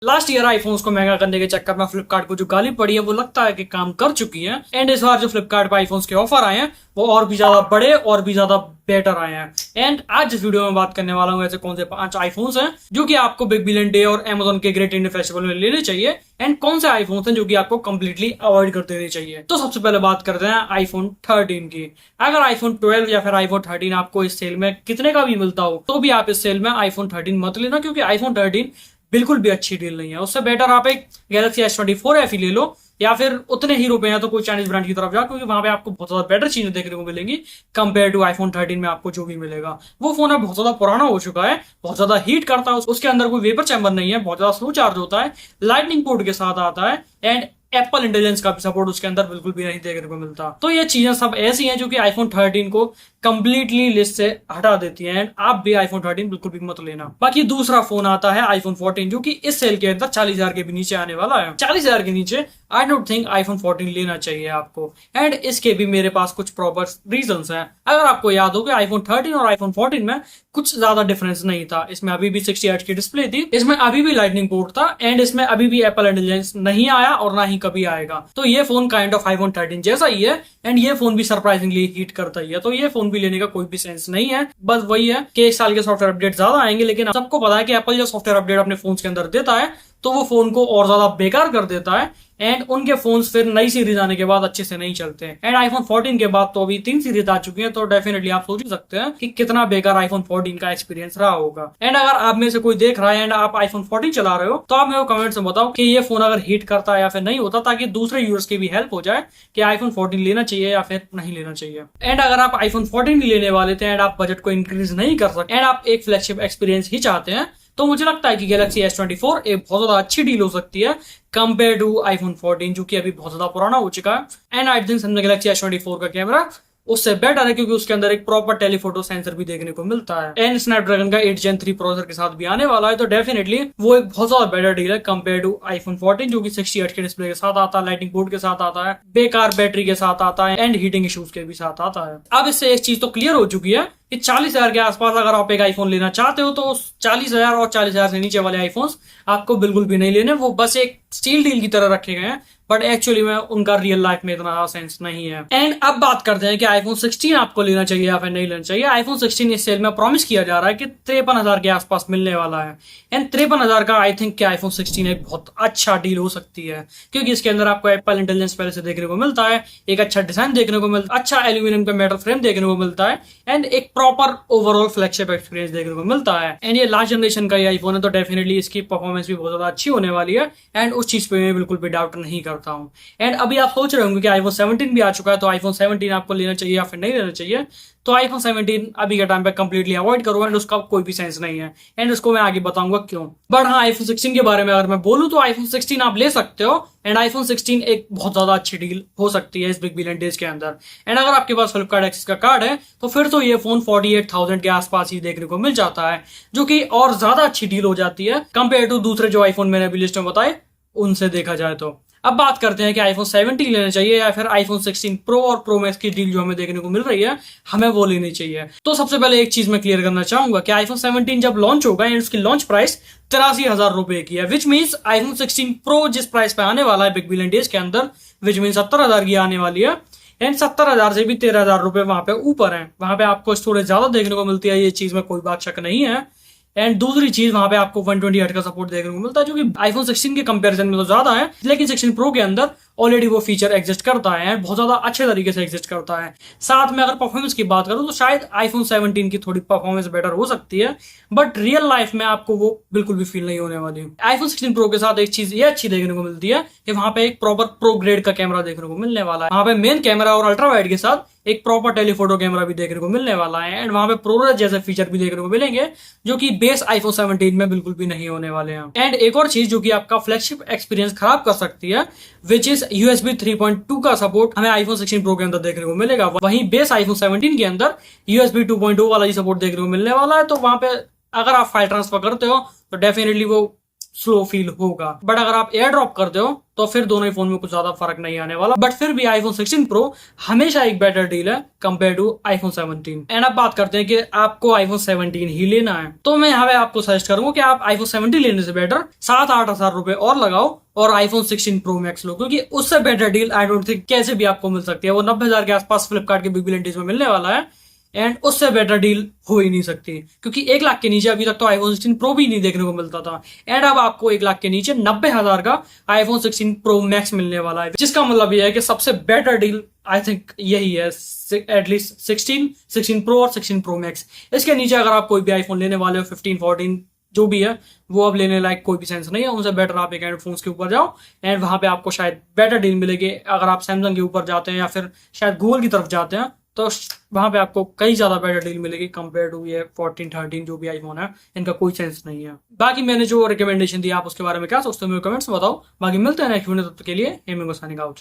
Last year iPhones को महंगा करने के चक्कर में फ्लिपकार्ट को जो गाली पड़ी है वो लगता है कि काम कर चुकी है। एंड इस बार जो फ्लिपकार्ट पे आईफोन्स के ऑफर आए हैं वो और भी ज्यादा बड़े और भी ज्यादा बेटर आए हैं। एंड आज इस वीडियो में बात करने वाला हूँ ऐसे कौन से 5 आईफोन्स हैं जो कि आपको बिग बिलियन डे और अमेजोन के ग्रेट इंडियन फेस्टिवल में लेने चाहिए, एंड कौन से आईफोन्स हैं जो कि आपको कंप्लीटली अवॉइड कर देने चाहिए। तो सबसे पहले बात करते हैं आईफोन 13 की। अगर आईफोन 12 या फिर आईफोन 13 आपको इस सेल में कितने का भी मिलता हो तो भी आप इस सेल में आईफोन 13 मत लेना, क्योंकि आईफोन 13 बिल्कुल भी अच्छी डील नहीं है। उससे बेटर आप एक गैलेक्सी S24 FE ले लो, या फिर उतने ही रुपए हैं तो कोई चाइनीज ब्रांड की तरफ जाओ, क्योंकि वहां पे आपको बहुत ज्यादा बेटर चीजें देखने को मिलेंगी कंपेयर टू आईफोन 13 में आपको जो भी मिलेगा। वो फोन अब बहुत ज्यादा पुराना हो चुका है, बहुत ज्यादा हीट करता है, उसके अंदर कोई वेपर चैम्बर नहीं है, बहुत ज्यादा स्लो चार्ज होता है, लाइटनिंग पोर्ट के साथ आता है, एंड एप्पल इंटेलिजेंस का भी सपोर्ट उसके अंदर बिल्कुल भी नहीं देखने को मिलता। तो ये चीजें सब ऐसी हैं जो कि आईफोन 13 को कंप्लीटली लिस्ट से हटा देती हैं, एंड आप भी आईफोन 13 बिल्कुल भी मत लेना। बाकी दूसरा फोन आता है आईफोन 14 जो कि इस सेल के अंदर 40,000 के भी नीचे आने वाला है। 40,000 के नीचे आई डोंट थिंक आईफोन 14 लेना चाहिए आपको, एंड इसके भी मेरे पास कुछ प्रॉपर रीजंस हैं। अगर आपको याद हो कि आईफोन 13 और आईफोन 14 में कुछ ज्यादा डिफरेंस नहीं था। इसमें अभी भी 60 हर्ट्ज की डिस्प्ले थी, इसमें अभी भी लाइटनिंग पोर्ट था, एंड इसमें अभी भी एप्पल इंटेलिजेंस नहीं आया और ना ही कभी आएगा। तो ये फोन काइंड ऑफ आईफोन 13 जैसा ही है, एंड ये फोन भी सरप्राइजिंगली हीट करता ही है। तो ये फोन भी लेने का कोई भी सेंस नहीं है। बस वही है कि 1 साल के सॉफ्टवेयर अपडेट ज्यादा आएंगे, लेकिन सबको पता है कि एप्पल जो सॉफ्टवेयर अपडेट अपने फोन के अंदर देता है तो वो फोन को और ज्यादा बेकार कर देता है, एंड उनके फोन्स फिर नई सीरीज आने के बाद अच्छे से नहीं चलते हैं। एंड आईफोन 14 के बाद तो अभी 3 सीरीज आ चुकी हैं, तो डेफिनेटली आप सोच ही सकते हैं कि कितना बेकार आईफोन 14 का एक्सपीरियंस रहा होगा। एंड अगर आप में से कोई देख रहा है एंड आप आईफोन 14 चला रहे हो तो आप मेरे को कमेंट्स में बताओ कि ये फोन अगर हीट करता है या फिर नहीं होता, ताकि दूसरे यूजर्स की भी हेल्प हो जाए कि आईफोन 14 लेना चाहिए या फिर नहीं लेना चाहिए। एंड अगर आप आईफोन 14 लेने वाले थे एंड आप बजट को इंक्रीज नहीं कर सकते एंड आप एक फ्लैगशिप एक्सपीरियंस ही चाहते हैं, तो मुझे लगता है कि गैलेक्सी S24 एक बहुत ज्यादा अच्छी डील हो सकती है कंपेयर टू आईफोन 14 जो कि अभी बहुत ज्यादा पुराना हो चुका है। And I think Galaxy S24 का कैमरा उससे बेटर है, क्योंकि उसके अंदर एक प्रॉपर टेलीफोटो सेंसर भी देखने को मिलता है, एंड स्नैपड्रैगन का 8 Gen 3 प्रोसेसर के साथ भी आने वाला है। तो डेफिनेटली वो एक बहुत ज्यादा बेटर डील है कंपेयर टू आईफोन 14 जो कि 60 हर्ट्ज के डिस्प्ले के साथ आता है, लाइटिंग पोर्ट के साथ आता है, बेकार बैटरी के साथ आता है, एंड हीटिंग इश्यूज के भी साथ आता है। अब इससे एक चीज तो क्लियर हो चुकी है कि 40,000 के आसपास अगर आप एक आईफोन लेना चाहते हो तो 40,000 और 40,000 से नीचे वाले आईफोन्स आपको बिल्कुल भी नहीं लेने। वो बस एक स्टील डील की तरह रखे गए हैं, बट एक्चुअली में उनका रियल लाइफ में इतना सेंस नहीं है। एंड अब बात करते हैं कि आईफोन 16 आपको लेना चाहिए या फिर नहीं लेना चाहिए। आईफोन 16 इस सेल में प्रॉमिस किया जा रहा है कि 53,000 के आसपास मिलने वाला है, एंड 53,000 का आई थिंक कि आईफोन 16 एक बहुत अच्छा डील हो सकती है, क्योंकि इसके अंदर आपको एप्पल इंटेलिजेंस पहले से देखने को मिलता है, एक अच्छा डिजाइन देखने को मिलता है, अच्छा एल्यूमिनियम का मेटल फ्रेम देखने को मिलता है, एंड एक प्रॉपर ओवरऑल फ्लैगशिप एक्सपीरियंस देखने को मिलता है। एंड ये लास्ट जनरेशन का ये आईफोन है, तो डेफिनेटली इसकी परफॉर्मेंस भी बहुत ज्यादा अच्छी होने वाली है, एंड उस चीज पे मैं बिल्कुल भी डाउट नहीं करता हूँ। एंड अभी आप सोच रहे होंगे कि आईफोन 17 भी आ चुका है, तो आईफोन 17 आपको लेना चाहिए या फिर नहीं लेना चाहिए। तो आईफोन 17 अभी के टाइम पे कंप्लीटली अवॉइड करो, एंड उसका कोई भी सेंस नहीं है, एंड उसको मैं आगे बताऊंगा क्यों। बट हाँ, आईफोन 16 के बारे में अगर मैं बोलूं तो आईफोन 16 आप ले सकते हो, एंड आईफोन 16 एक बहुत ज्यादा अच्छी डील हो सकती है इस बिग बिलियन डेज के अंदर। एंड अगर आपके पास फ्लिपकार्ट एक्सेस का कार्ड है तो फिर तो ये फोन 48,000 के आसपास ही देखने को मिल जाता है, जो कि और ज्यादा अच्छी डील हो जाती है कंपेयर टू दूसरे जो आईफोन मैंने अभी लिस्ट में बताए उनसे देखा जाए तो। अब बात करते हैं कि आईफोन 17 लेना चाहिए या फिर आईफोन 16 प्रो और प्रो मैक्स की डील जो हमें देखने को मिल रही है हमें वो लेनी चाहिए। तो सबसे पहले एक चीज मैं क्लियर करना चाहूंगा कि आईफोन 17 जब लॉन्च होगा एंड उसकी लॉन्च प्राइस 83,000 रुपए की है, विच मीन्स आईफोन 16 प्रो जिस प्राइस पे आने वाला है बिग बिलियन डेज के अंदर, विच मीन 70,000 की आने वाली है, एंड 70,000 से भी 13,000 रुपए वहां पे ऊपर है। वहां पे आपको स्टोरेज ज्यादा देखने को मिलती है, ये चीज में कोई बात शक नहीं है। एंड दूसरी चीज वहां पे आपको 120 हर्ट्ज का सपोर्ट देखने को मिलता है, जो कि आईफोन 16 के कंपैरिजन में तो ज्यादा है, लेकिन 16 प्रो के अंदर ऑलरेडी वो फीचर एग्जिस्ट करता है, बहुत ज्यादा अच्छे तरीके से एग्जिस्ट करता है। साथ में अगर परफॉर्मेंस की बात करूं तो शायद आईफोन 17 की थोड़ी परफॉर्मेंस बेटर हो सकती है, बट रियल लाइफ में आपको वो बिल्कुल भी फील नहीं होने वाली। आईफोन 16 प्रो के साथ एक चीज ये अच्छी देखने को मिलती है कि वहां पे एक प्रॉपर प्रो ग्रेड का कैमरा देखने को मिलने वाला है। वहां पे मेन कैमरा और अल्ट्रा वाइड के साथ एक प्रॉपर टेलीफोटो कैमरा भी देखने को मिलने वाला है, एंड वहां पे प्रोरेस जैसे फीचर भी देखने को मिलेंगे जो कि बेस आईफोन 17 में बिल्कुल भी नहीं होने वाले हैं। एंड एक और चीज जो कि आपका फ्लैगशिप एक्सपीरियंस खराब कर सकती है, विच इज USB 3.2 का सपोर्ट हमें आईफोन 16 प्रो के अंदर देखने को मिलेगा। वहीं बेस आईफोन 17 के अंदर USB 2.0 वाला ही सपोर्ट देखने को मिलने वाला है। तो वहां पे अगर आप फाइल ट्रांसफर करते हो तो डेफिनेटली वो स्लो फील होगा। बट अगर आप एयर ड्रॉप करते हो तो फिर दोनों ही फोन में कुछ ज्यादा फर्क नहीं आने वाला। बट फिर भी आईफोन 16 प्रो हमेशा एक बेटर डील है कंपेयर टू आईफोन 17। एंड अब बात करते हैं कि आपको आईफोन 17 ही लेना है, तो मैं यहाँ पे आपको सजेस्ट करूंगा कि आप आईफोन 17 लेने से बेटर 7-8 हजार रुपए और लगाओ और आईफोन 16 प्रो मैक्स लो, क्योंकि उससे better deal I don't think कैसे भी आपको मिल सकती है। वो 90,000 के आसपास फ्लिपकार्ट के बिग बिलियन डेज में मिलने वाला है एंड उससे बेटर डील हो ही नहीं सकती, क्योंकि 1 लाख के नीचे अभी तक तो आईफोन 16 प्रो भी नहीं देखने को मिलता था। एंड अब आपको 1 लाख के नीचे 90,000 का आईफोन 16 प्रो मैक्स मिलने वाला है, जिसका मतलब यह है कि सबसे बेटर डील आई थिंक यही है, एटलीस्ट 16 प्रो और 16 प्रो मैक्स। इसके नीचे अगर आप कोई भी आईफोन लेने वाले हो 15 14 जो भी है, वो अब लेने लायक कोई भी सेंस नहीं है। उनसे बेटर आप एक एंड्रॉइड फोन्स के ऊपर जाओ एंड वहां पे आपको शायद बेटर डील मिलेगी। अगर आप सैमसंग के ऊपर जाते हैं या फिर शायद गूगल की तरफ जाते हैं तो वहां पे आपको कई ज्यादा बेटर डील मिलेगी कंपेयर टू ये 14 13 जो भी आईफोन है, इनका कोई सेंस नहीं है। बाकी मैंने जो रिकमेंडेशन दी आप उसके बारे में क्या सोचते हो मेरे कमेंट्स में बताओ। बाकी मिलते हैं नेक्स्ट वीडियो, तब तक के लिए साइनिंग आउट।